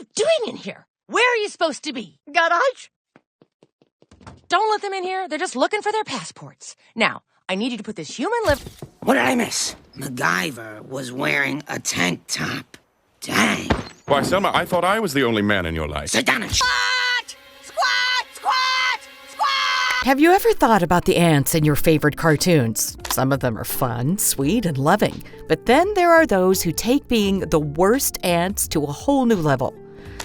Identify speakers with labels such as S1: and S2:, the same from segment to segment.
S1: you doing in here? Where are you supposed to be?
S2: Garage?
S1: Don't let them in here. They're just looking for their passports. Now, I need you to put this human
S3: What did I miss? MacGyver was wearing a tank top. Dang.
S4: Why, Selma, I thought I was the only man in your life.
S3: Sit down and
S2: Squat! Squat! Squat! Squat!
S5: Have you ever thought about the ants in your favorite cartoons? Some of them are fun, sweet, and loving. But then there are those who take being the worst ants to a whole new level.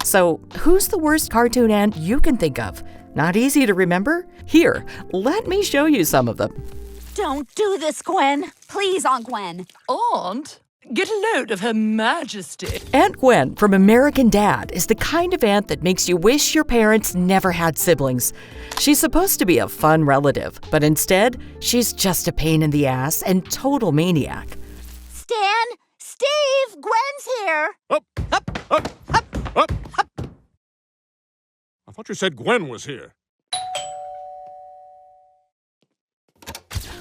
S5: So, who's the worst cartoon ant you can think of? Not easy to remember? Here, let me show you some of them.
S6: Don't do this, Gwen. Please, Aunt Gwen.
S2: Aunt? Get a load of Her Majesty.
S5: Aunt Gwen from American Dad is the kind of aunt that makes you wish your parents never had siblings. She's supposed to be a fun relative, but instead, she's just a pain in the ass and total maniac.
S6: Stan? Steve! Gwen's here!
S7: Up! I thought you said Gwen was here.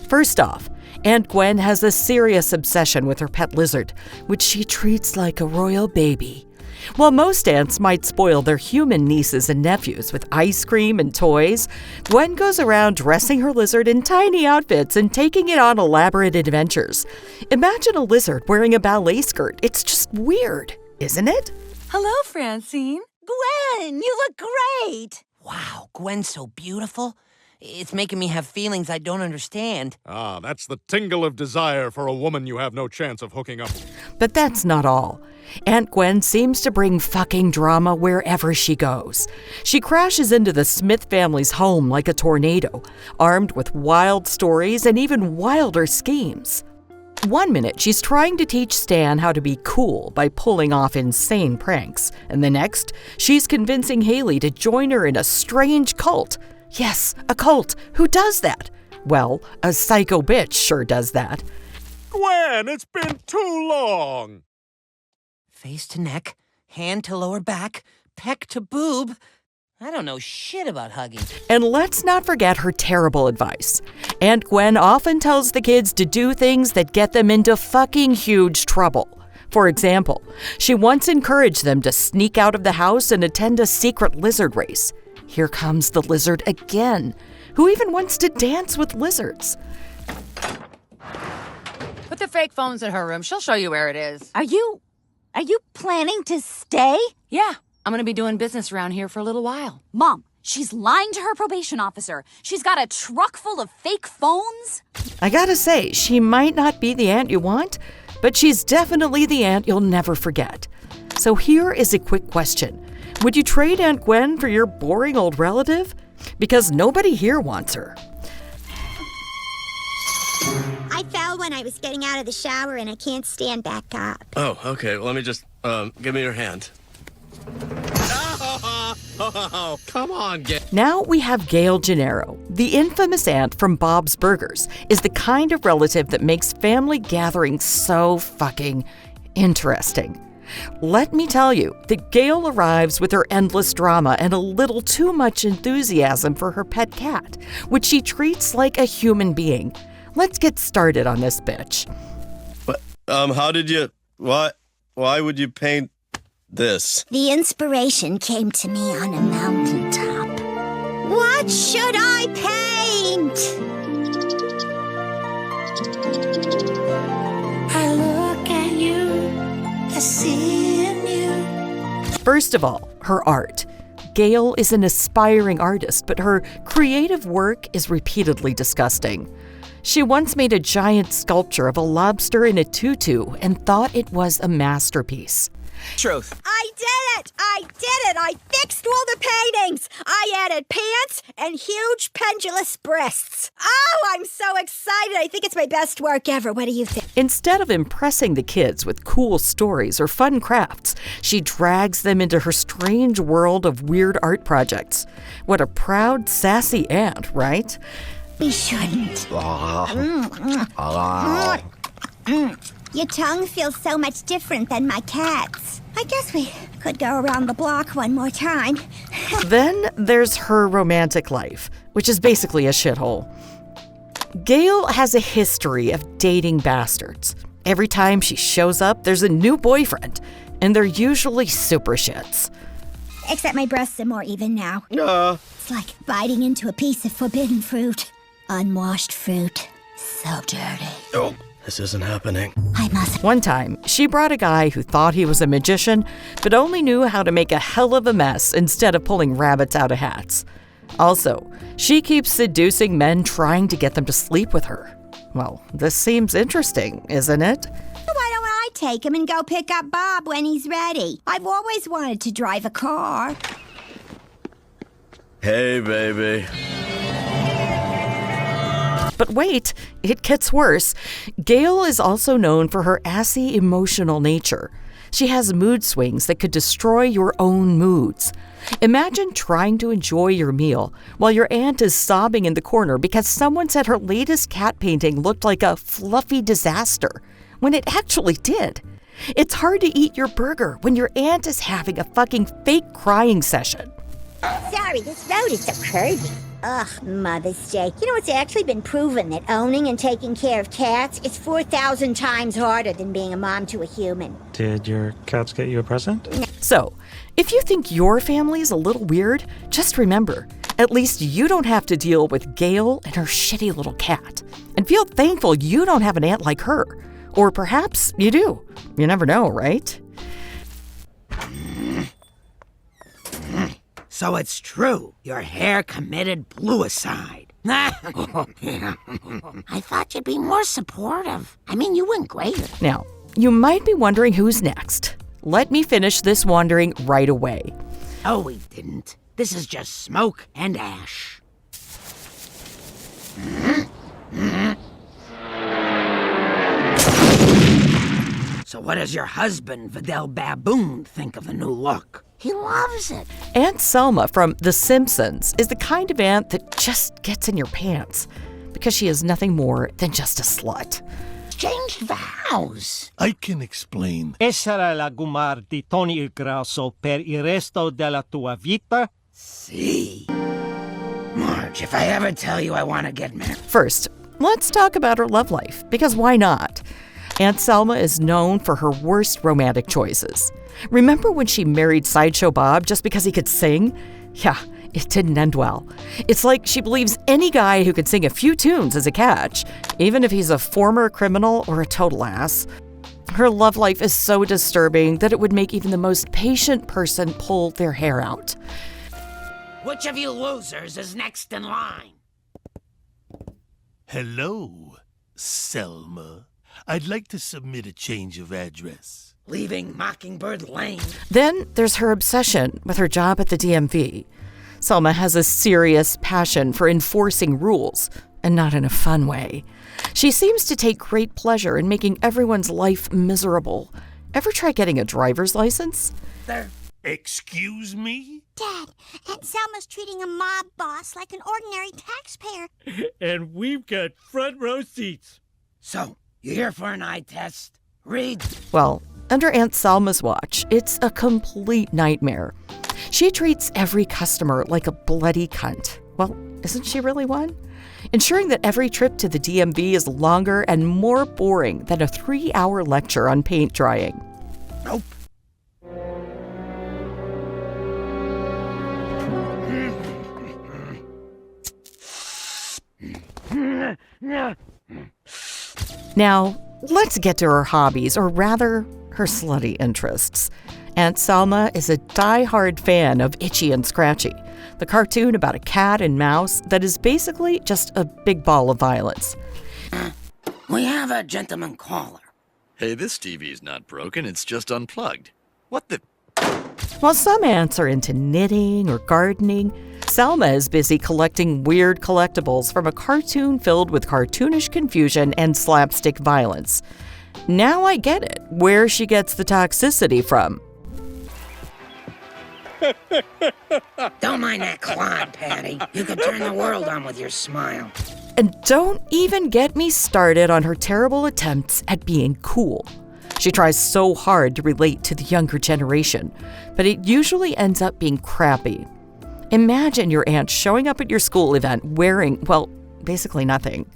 S5: First off, Aunt Gwen has a serious obsession with her pet lizard, which she treats like a royal baby. While most aunts might spoil their human nieces and nephews with ice cream and toys, Gwen goes around dressing her lizard in tiny outfits and taking it on elaborate adventures. Imagine a lizard wearing a ballet skirt. It's just weird, isn't it?
S2: Hello, Francine.
S6: Gwen, you look great!
S3: Wow, Gwen's so beautiful. It's making me have feelings I don't understand.
S7: Ah, that's the tingle of desire for a woman you have no chance of hooking up with.
S5: But that's not all. Aunt Gwen seems to bring fucking drama wherever she goes. She crashes into the Smith family's home like a tornado, armed with wild stories and even wilder schemes. One minute, she's trying to teach Stan how to be cool by pulling off insane pranks. And the next, she's convincing Haley to join her in a strange cult. Yes, a cult. Who does that? Well, a psycho bitch sure does that.
S7: Gwen, it's been too long!
S3: Face to neck, hand to lower back, peck to boob. I don't know shit about hugging.
S5: And let's not forget her terrible advice. Aunt Gwen often tells the kids to do things that get them into fucking huge trouble. For example, she once encouraged them to sneak out of the house and attend a secret lizard race. Here comes the lizard again. Who even wants to dance with lizards?
S1: Put the fake phones in her room. She'll show you where it is.
S6: Are you planning to stay?
S1: Yeah, I'm gonna be doing business around here for a little while.
S6: Mom, she's lying to her probation officer. She's got a truck full of fake phones.
S5: I gotta say, she might not be the aunt you want, but she's definitely the aunt you'll never forget. So here is a quick question. Would you trade Aunt Gwen for your boring old relative? Because nobody here wants her.
S8: I fell when I was getting out of the shower and I can't stand back up.
S9: Oh, okay. Well, let me just, give me your hand. Oh, come on, Gail.
S5: Now we have Gail Gennaro. The infamous aunt from Bob's Burgers is the kind of relative that makes family gatherings so fucking interesting. Let me tell you that Gail arrives with her endless drama and a little too much enthusiasm for her pet cat, which she treats like a human being. Let's get started on this bitch.
S9: What? How did you... Why would you paint this?
S8: The inspiration came to me on a mountaintop. What should I paint? I look at you, I see in you.
S5: First of all, her art. Gail is an aspiring artist, but her creative work is repeatedly disgusting. She once made a giant sculpture of a lobster in a tutu and thought it was a masterpiece.
S3: Truth.
S8: I did it! I fixed all the paintings! I added pants and huge pendulous breasts. Oh, I'm so excited! I think it's my best work ever. What do you think?
S5: Instead of impressing the kids with cool stories or fun crafts, she drags them into her strange world of weird art projects. What a proud, sassy aunt, right?
S8: We shouldn't. Your tongue feels so much different than my cat's. I guess we could go around the block one more time.
S5: Then there's her romantic life, which is basically a shithole. Gail has a history of dating bastards. Every time she shows up, there's a new boyfriend. and they're usually super shits.
S8: Except my breasts are more even now. It's like biting into a piece of forbidden fruit. Unwashed fruit. So dirty.
S9: Oh, this isn't happening.
S8: I must.
S5: One time, she brought a guy who thought he was a magician, but only knew how to make a hell of a mess instead of pulling rabbits out of hats. Also, she keeps seducing men trying to get them to sleep with her. Well, this seems interesting, isn't it?
S8: Why don't I take him and go pick up Bob when he's ready? I've always wanted to drive a car.
S9: Hey, baby.
S5: But wait, it gets worse. Gail is also known for her assy emotional nature. She has mood swings that could destroy your own moods. Imagine trying to enjoy your meal while your aunt is sobbing in the corner because someone said her latest cat painting looked like a fluffy disaster, when it actually did. It's hard to eat your burger when your aunt is having a fucking fake crying session.
S8: Sorry, this road is so curvy. Ugh, Mother's Day. You know, it's actually been proven that owning and taking care of cats is 4,000 times harder than being a mom to a human.
S10: Did your cats get you a present?
S5: So, if you think your family is a little weird, just remember, at least you don't have to deal with Gail and her shitty little cat. And feel thankful you don't have an aunt like her. Or perhaps you do. You never know, right?
S11: So it's true. Your hair committed bluicide. I thought you'd be more supportive. I mean, you went great.
S5: Now, you might be wondering who's next. Let me finish this wandering right away.
S11: Oh, we didn't. This is just smoke and ash. So what does your husband, Vidal Baboon, think of the new look? He loves it.
S5: Aunt Selma from The Simpsons is the kind of aunt that just gets in your pants because she is nothing more than just a slut.
S11: Changed vows.
S12: I can explain.
S13: Esa era la gumar di Tony il Grasso per il resto della tua vita?
S11: See? Marge, if I ever tell you I want to get married.
S5: First, let's talk about her love life, because why not? Aunt Selma is known for her worst romantic choices. Remember when she married Sideshow Bob just because he could sing? Yeah, it didn't end well. It's like she believes any guy who can sing a few tunes is a catch, even if he's a former criminal or a total ass. Her love life is so disturbing that it would make even the most patient person pull their hair out.
S11: Which of you losers is next in line?
S12: Hello, Selma. I'd like to submit a change of address.
S11: Leaving Mockingbird Lane.
S5: Then there's her obsession with her job at the DMV. Selma has a serious passion for enforcing rules, and not in a fun way. She seems to take great pleasure in making everyone's life miserable. Ever try getting a driver's license?
S11: There.
S12: Excuse me?
S8: Dad, Aunt Selma's treating a mob boss like an ordinary taxpayer.
S13: And we've got front row seats.
S11: So, you here for an eye test? Read.
S5: Well, under Aunt Selma's watch, it's a complete nightmare. She treats every customer like a bloody cunt. Well, isn't she really one? Ensuring that every trip to the DMV is longer and more boring than a 3-hour lecture on paint drying.
S11: Nope.
S5: Now, let's get to her hobbies, or rather, her slutty interests. Aunt Selma is a die-hard fan of Itchy and Scratchy, the cartoon about a cat and mouse that is basically just a big ball of violence.
S11: We have a gentleman caller.
S14: Hey, this TV's not broken, it's just unplugged. What the...
S5: While some aunts are into knitting or gardening, Selma is busy collecting weird collectibles from a cartoon filled with cartoonish confusion and slapstick violence. Now I get it, where she gets the toxicity from.
S11: Don't mind that clod, Patty. You could turn the world on with your smile.
S5: And don't even get me started on her terrible attempts at being cool. She tries so hard to relate to the younger generation, but it usually ends up being crappy. Imagine your aunt showing up at your school event wearing, well, basically nothing.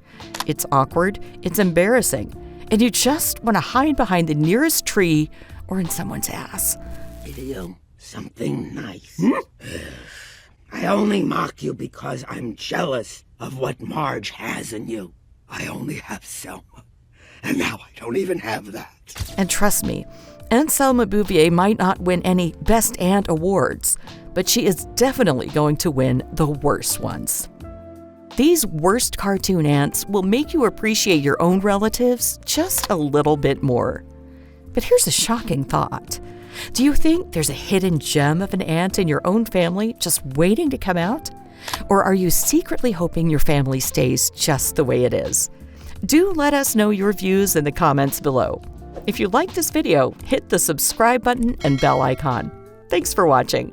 S5: It's awkward, it's embarrassing, and you just want to hide behind the nearest tree or in someone's ass.
S11: You something nice. I only mock you because I'm jealous of what Marge has in you. I only have Selma, and now I don't even have that.
S5: And trust me, Aunt Selma Bouvier might not win any Best Aunt awards, but she is definitely going to win the worst ones. These worst cartoon aunts will make you appreciate your own relatives just a little bit more. But here's a shocking thought. Do you think there's a hidden gem of an aunt in your own family just waiting to come out? Or are you secretly hoping your family stays just the way it is? Do let us know your views in the comments below. If you liked this video, hit the subscribe button and bell icon. Thanks for watching.